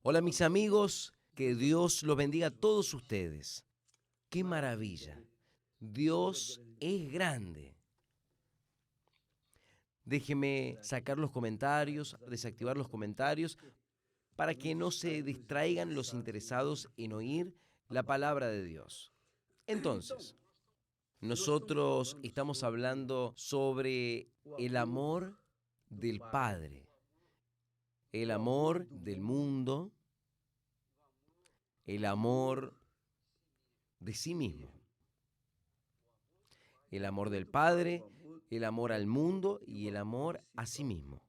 Hola mis amigos, que Dios los bendiga a todos ustedes. ¡Qué maravilla! Dios es grande. Déjeme sacar los comentarios, desactivar los comentarios, para que no se distraigan los interesados en oír la palabra de Dios. Entonces, nosotros estamos hablando sobre el amor del Padre, el amor del mundo, el amor de sí mismo. El amor del Padre, el amor al mundo y el amor a sí mismo.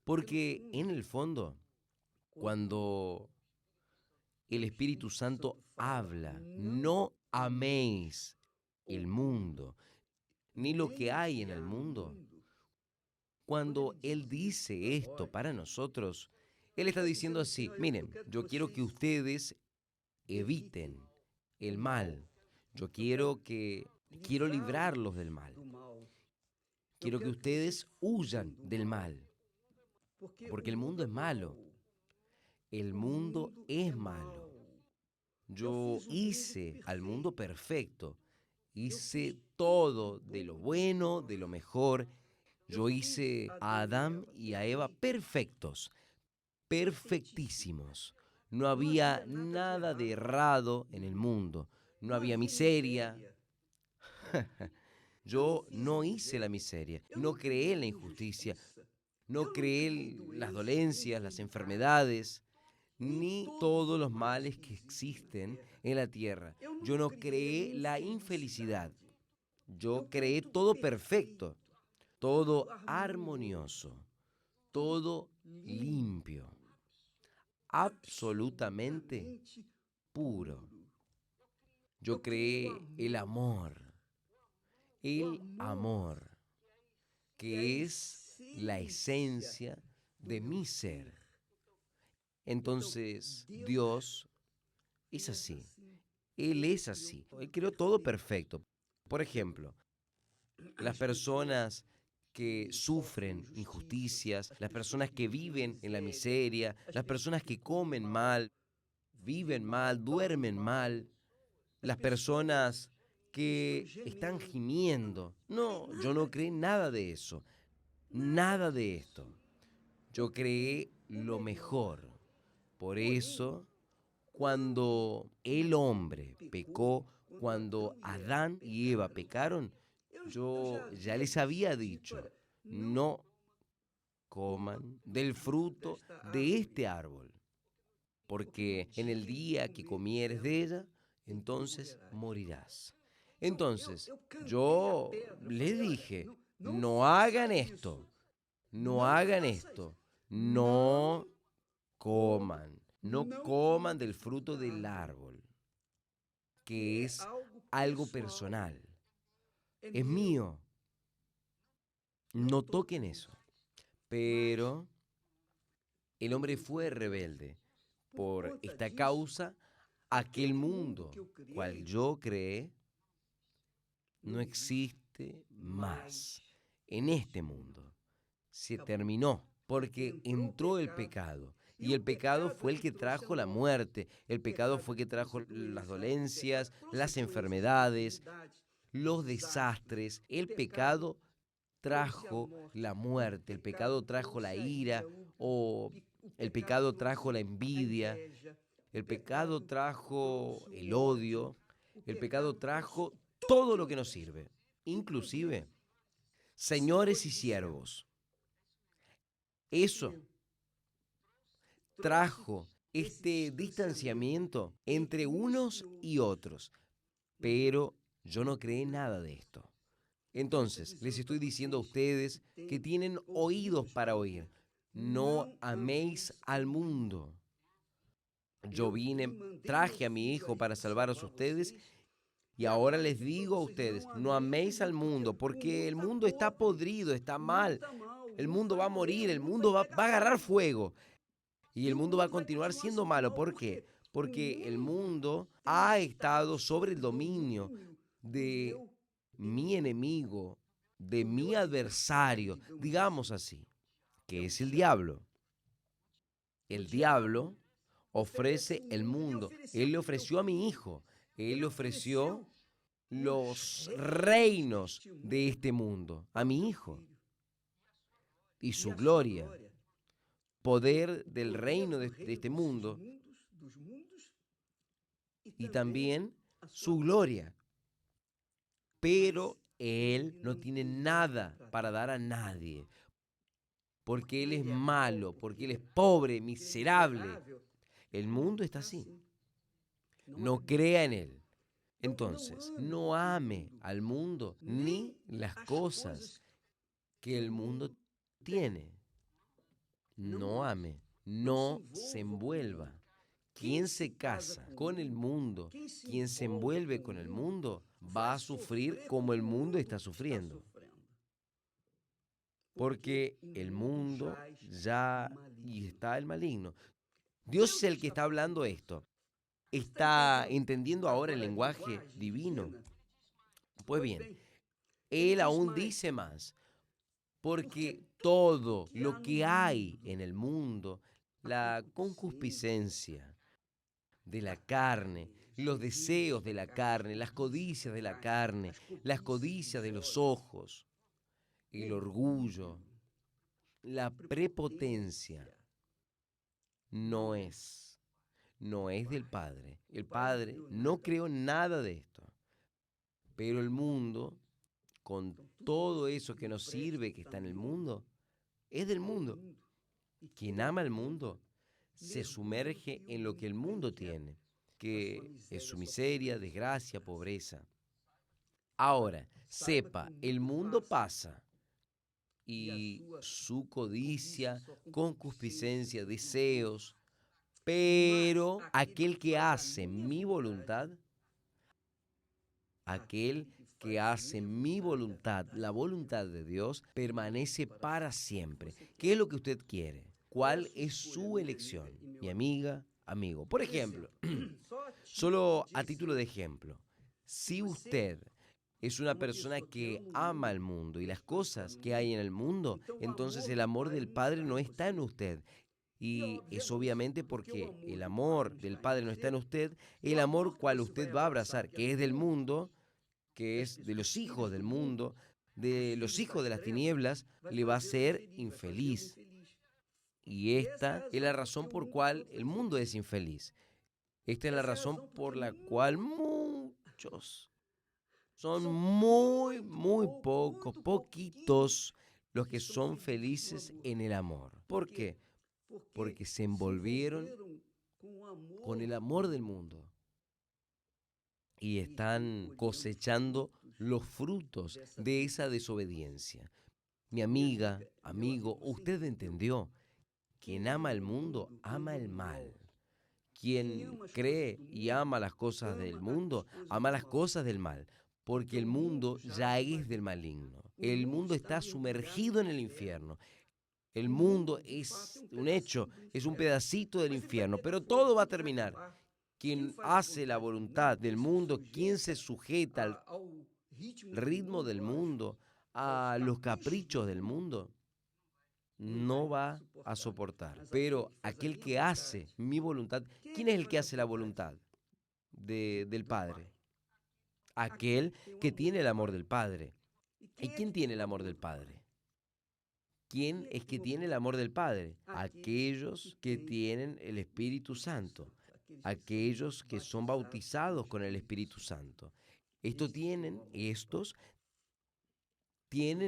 Porque en el fondo, cuando el Espíritu Santo habla, no améis el mundo, ni lo que hay en el mundo. Cuando Él dice esto para nosotros, Él está diciendo así: miren, yo quiero que ustedes eviten el mal. Quiero librarlos del mal. Quiero que ustedes huyan del mal, porque el mundo es malo. El mundo es malo. Yo hice al mundo perfecto. Hice todo de lo bueno, de lo mejor. Yo hice a Adán y a Eva perfectos, perfectísimos. No había nada de errado en el mundo. No había miseria. Yo no hice la miseria, no creé la injusticia, no creé las dolencias, las enfermedades, ni todos los males que existen en la tierra. Yo no creé la infelicidad. Yo creé todo perfecto, todo armonioso, todo limpio, absolutamente puro. Yo creé el amor, que es la esencia de mi ser. Entonces, Dios es así. Él es así. Él creó todo perfecto. Por ejemplo, las personas que sufren injusticias, las personas que viven en la miseria, las personas que comen mal, viven mal, duermen mal, las personas que están gimiendo. No, yo no creé nada de eso, nada de esto. Yo creé lo mejor. Por eso, cuando el hombre pecó, cuando Adán y Eva pecaron, yo ya les había dicho: no coman del fruto de este árbol, porque en el día que comieres de ella, entonces morirás. Entonces, yo les dije: no hagan esto, no hagan esto, no coman, no coman del fruto del árbol, que es algo personal, es mío, no toquen eso. Pero el hombre fue rebelde. Por esta causa, aquel mundo cual yo creé no existe más. En este mundo se terminó porque entró el pecado. Y el pecado fue el que trajo la muerte. El pecado fue el que trajo las dolencias, las enfermedades, los desastres. El pecado trajo la muerte. El pecado trajo la ira, o el pecado trajo la envidia. El pecado trajo el odio. El pecado trajo todo lo que nos sirve. Inclusive, señores y siervos, eso trajo este distanciamiento entre unos y otros. Pero yo no creé nada de esto. Entonces, les estoy diciendo a ustedes que tienen oídos para oír: no améis al mundo. Yo vine, traje a mi hijo para salvaros a ustedes, y ahora les digo a ustedes: no améis al mundo, porque el mundo está podrido, está mal. El mundo va a morir, el mundo va a agarrar fuego. Y el mundo va a continuar siendo malo. ¿Por qué? Porque el mundo ha estado sobre el dominio de mi enemigo, de mi adversario, digamos así, que es el diablo. El diablo ofrece el mundo. Él le ofreció a mi hijo. Él le ofreció los reinos de este mundo a mi hijo y su gloria, poder del reino de este mundo y también su gloria. Pero él no tiene nada para dar a nadie, porque él es malo, porque él es pobre, miserable. El mundo está así. No crea en él. Entonces, no ame al mundo ni las cosas que el mundo tiene. No ame, no se envuelva. Quien se casa con el mundo, quien se envuelve con el mundo, va a sufrir como el mundo está sufriendo. Porque el mundo ya y está el maligno. Dios es el que está hablando esto. ¿Está entendiendo ahora el lenguaje divino? Pues bien, Él aún dice más, porque todo lo que hay en el mundo, la concupiscencia de la carne, los deseos de la carne, las codicias de la carne, las codicias de los ojos, el orgullo, la prepotencia, no es, no es del Padre. El Padre no creó nada de esto, pero el mundo, con todo eso que nos sirve que está en el mundo, es del mundo. Quien ama el mundo se sumerge en lo que el mundo tiene, que es su miseria, desgracia, pobreza. Ahora, sepa, el mundo pasa y su codicia, concupiscencia, deseos, pero aquel que hace mi voluntad, aquel que hace mi voluntad, la voluntad de Dios, permanece para siempre. ¿Qué es lo que usted quiere? ¿Cuál es su elección? Mi amiga, amigo. Por ejemplo, solo a título de ejemplo, si usted es una persona que ama el mundo y las cosas que hay en el mundo, entonces el amor del Padre no está en usted. Y es obviamente porque el amor del Padre no está en usted, el amor cual usted va a abrazar, que es del mundo, que es de los hijos del mundo, de los hijos de las tinieblas, le va a hacer infeliz. Y esta es la razón por cual el mundo es infeliz. Esta es la razón por la cual muchos, son muy pocos, poquitos los que son felices en el amor. ¿Por qué? Porque se envolvieron con el amor del mundo y están cosechando los frutos de esa desobediencia. Mi amiga, amigo, usted entendió. Quien ama el mundo, ama el mal. Quien cree y ama las cosas del mundo, ama las cosas del mal, porque el mundo ya es del maligno. El mundo está sumergido en el infierno. El mundo es un hecho, es un pedacito del infierno, pero todo va a terminar. Quien hace la voluntad del mundo, quien se sujeta al ritmo del mundo, a los caprichos del mundo, no va a soportar. Pero aquel que hace mi voluntad, ¿quién es el que hace la voluntad del Padre? Aquel que tiene el amor del Padre. ¿Y quién tiene el amor del Padre? ¿Quién es que tiene el amor del Padre? Aquellos que tienen el Espíritu Santo, aquellos que son bautizados con el Espíritu Santo. Estos tienen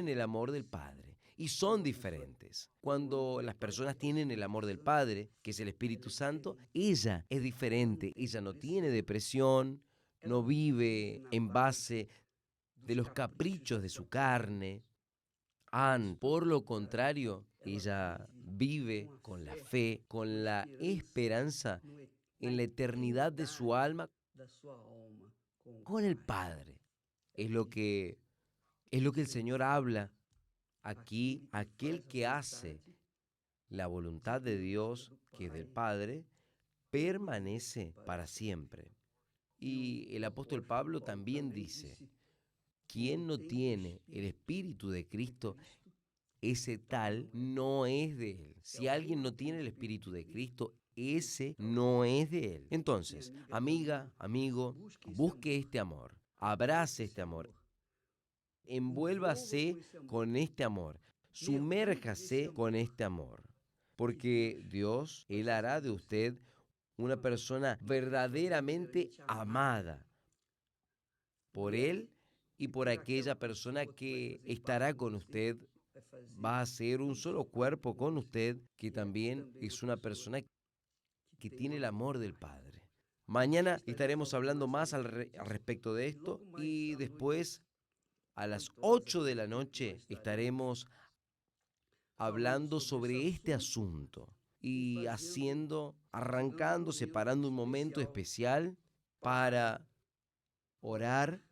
el amor del Padre y son diferentes. Cuando las personas tienen el amor del Padre, que es el Espíritu Santo, ella es diferente. Ella no tiene depresión, no vive en base de los caprichos de su carne. Por lo contrario, ella vive con la fe, con la esperanza en la eternidad de su alma con el Padre. Es lo que es lo que el Señor habla aquí, aquel que hace la voluntad de Dios, que es del Padre, permanece para siempre. Y el apóstol Pablo también dice, quien no tiene el Espíritu de Cristo ese tal no es de Él. Si alguien no tiene el Espíritu de Cristo, ese no es de Él. Entonces, amiga, amigo, busque este amor, abrace este amor, envuélvase con este amor, sumérjase con este amor, porque Dios, Él hará de usted una persona verdaderamente amada por Él y por aquella persona que estará con usted. Va a ser un solo cuerpo con usted, que también es una persona que tiene el amor del Padre. Mañana estaremos hablando más al respecto de esto y después a las 8 de la noche estaremos hablando sobre este asunto y arrancando, separando un momento especial para orar,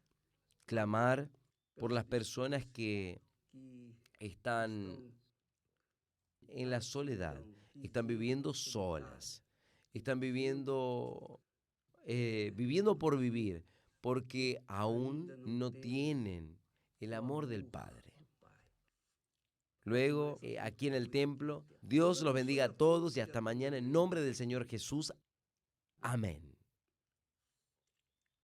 clamar por las personas que están en la soledad, están viviendo solas, están viviendo por vivir, porque aún no tienen el amor del Padre. Luego, aquí en el templo, Dios los bendiga a todos y hasta mañana en nombre del Señor Jesús. Amén.